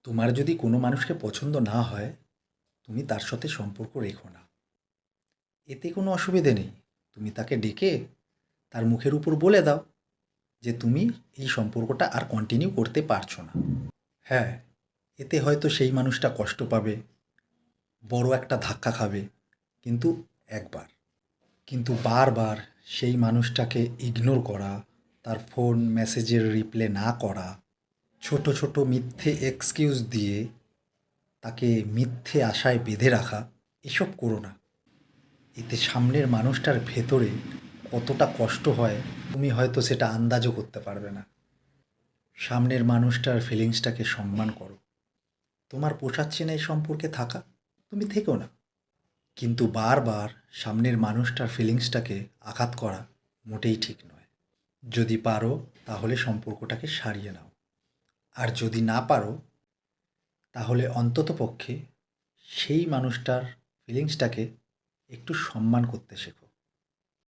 তোমার যদি কোনো মানুষকে পছন্দ না হয়, তুমি তার সাথে সম্পর্ক রেখো না। এতে কোনো অসুবিধে নেই। তুমি তাকে ডেকে তার মুখের উপর বলে দাও যে তুমি এই সম্পর্কটা আর কন্টিনিউ করতে পারছো না। হ্যাঁ, এতে হয়তো সেই মানুষটা কষ্ট পাবে, বড় একটা ধাক্কা খাবে, কিন্তু একবার। কিন্তু বারবার সেই মানুষটাকে ইগনোর করা, তার ফোন মেসেজের রিপ্লাই না করা, ছোট ছোট মিথ্যে এক্সকিউজ দিয়ে তাকে মিথ্যে আশায় বেঁধে রাখা, এসব করো না। এতে সামনের মানুষটার ভেতরে কতটা কষ্ট হয় তুমি হয়তো সেটা আন্দাজও করতে পারবে না। সামনের মানুষটার ফিলিংসটাকে সম্মান করো। তোমার পোষাচ্ছে না এই সম্পর্কে থাকা, তুমি থেকো না। কিন্তু বারবার সামনের মানুষটার ফিলিংসটাকে আঘাত করা মোটেই ঠিক নয়। যদি পারো তাহলে সম্পর্কটাকে সারিয়ে নাও, আর যদি না পারো তাহলে অন্ততপক্ষে সেই মানুষটার ফিলিংসটাকে একটু সম্মান করতে শেখো।